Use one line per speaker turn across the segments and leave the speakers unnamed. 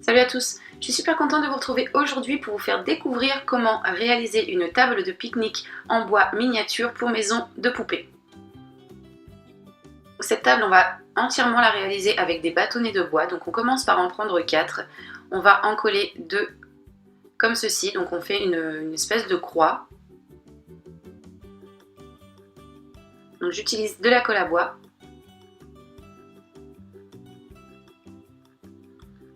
Salut à tous, je suis super contente de vous retrouver aujourd'hui pour vous faire découvrir comment réaliser une table de pique-nique en bois miniature pour maison de poupée. Cette table, on va entièrement la réaliser avec des bâtonnets de bois, donc on commence par en prendre 4. On va en coller 2 comme ceci, donc on fait une espèce de croix. Donc j'utilise de la colle à bois.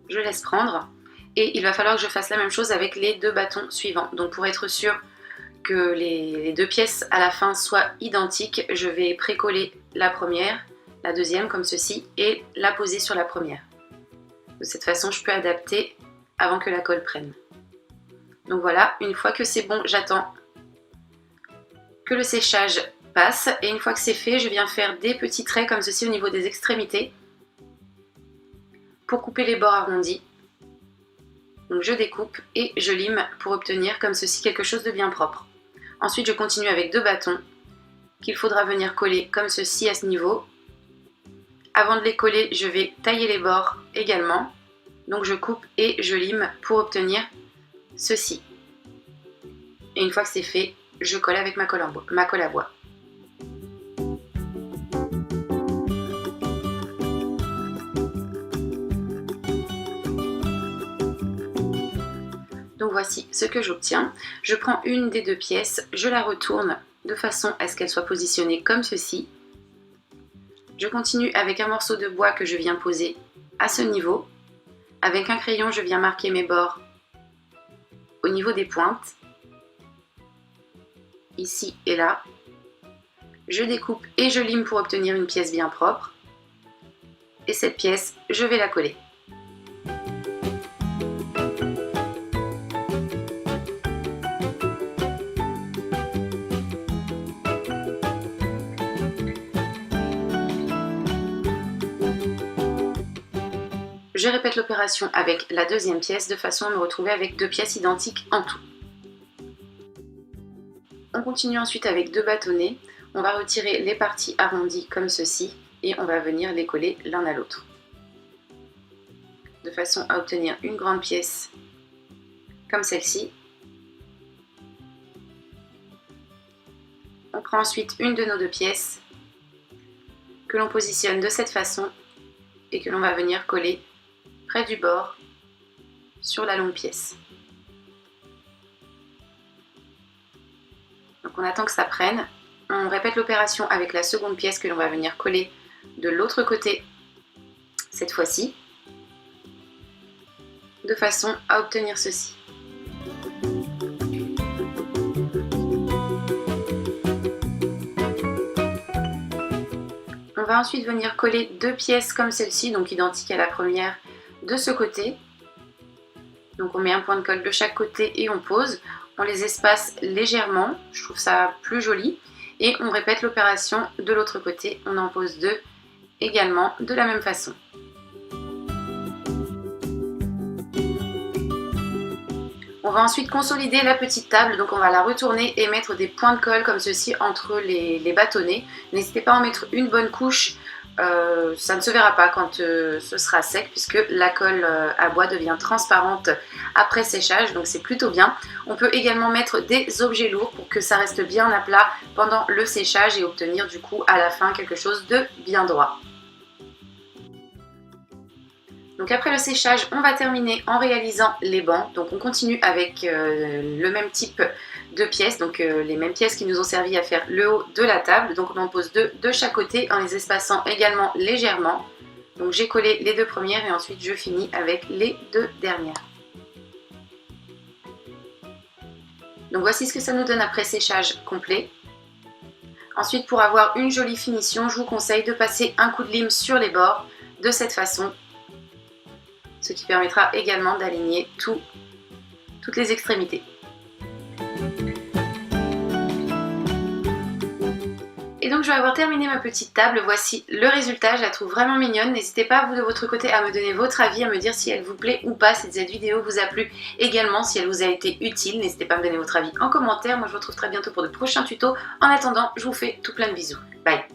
Je laisse prendre. Et il va falloir que je fasse la même chose avec les 2 bâtons suivants. Donc pour être sûr que les 2 pièces à la fin soient identiques, je vais précoller la première, la deuxième comme ceci, et la poser sur la première. De cette façon, je peux adapter avant que la colle prenne. Donc voilà, une fois que c'est bon, j'attends que le séchage passe. Et une fois que c'est fait, je viens faire des petits traits comme ceci au niveau des extrémités pour couper les bords arrondis. Donc je découpe et je lime pour obtenir comme ceci quelque chose de bien propre. Ensuite je continue avec 2 bâtons qu'il faudra venir coller comme ceci à ce niveau. Avant de les coller, je vais tailler les bords également. Donc je coupe et je lime pour obtenir ceci. Et une fois que c'est fait, je colle avec ma colle à bois. Donc voici ce que j'obtiens. Je prends une des 2 pièces, je la retourne de façon à ce qu'elle soit positionnée comme ceci. Je continue avec un morceau de bois que je viens poser à ce niveau. Avec un crayon, je viens marquer mes bords au niveau des pointes, ici et là. Je découpe et je lime pour obtenir une pièce bien propre. Et cette pièce, je vais la coller. Je répète l'opération avec la deuxième pièce de façon à me retrouver avec 2 pièces identiques en tout. On continue ensuite avec 2 bâtonnets. On va retirer les parties arrondies comme ceci et on va venir les coller l'un à l'autre. De façon à obtenir une grande pièce comme celle-ci. On prend ensuite une de nos 2 pièces que l'on positionne de cette façon et que l'on va venir coller près du bord sur la longue pièce. Donc on attend que ça prenne. On répète l'opération avec la seconde pièce que l'on va venir coller de l'autre côté cette fois-ci, de façon à obtenir ceci. On va ensuite venir coller 2 pièces comme celle-ci, donc identiques à la première, de ce côté. Donc on met un point de colle de chaque côté et on pose. On les espace légèrement, je trouve ça plus joli. Et on répète l'opération de l'autre côté. On en pose 2 également de la même façon. On va ensuite consolider la petite table, donc on va la retourner et mettre des points de colle comme ceci entre les bâtonnets. N'hésitez pas à en mettre une bonne couche, ça ne se verra pas quand ce sera sec puisque la colle à bois devient transparente après séchage, donc c'est plutôt bien. On peut également mettre des objets lourds pour que ça reste bien à plat pendant le séchage et obtenir du coup à la fin quelque chose de bien droit. Donc après le séchage, on va terminer en réalisant les bancs. Donc on continue avec le même type de pièces, donc les mêmes pièces qui nous ont servi à faire le haut de la table. Donc on en pose 2 de chaque côté en les espaçant également légèrement. Donc j'ai collé les 2 premières et ensuite je finis avec les 2 dernières. Donc voici ce que ça nous donne après séchage complet. Ensuite, pour avoir une jolie finition, je vous conseille de passer un coup de lime sur les bords de cette façon. Ce qui permettra également d'aligner toutes les extrémités. Et donc je vais avoir terminé ma petite table, voici le résultat, je la trouve vraiment mignonne. N'hésitez pas vous de votre côté à me donner votre avis, à me dire si elle vous plaît ou pas, si cette vidéo vous a plu, également si elle vous a été utile. N'hésitez pas à me donner votre avis en commentaire, moi je vous retrouve très bientôt pour de prochains tutos. En attendant, je vous fais tout plein de bisous, bye.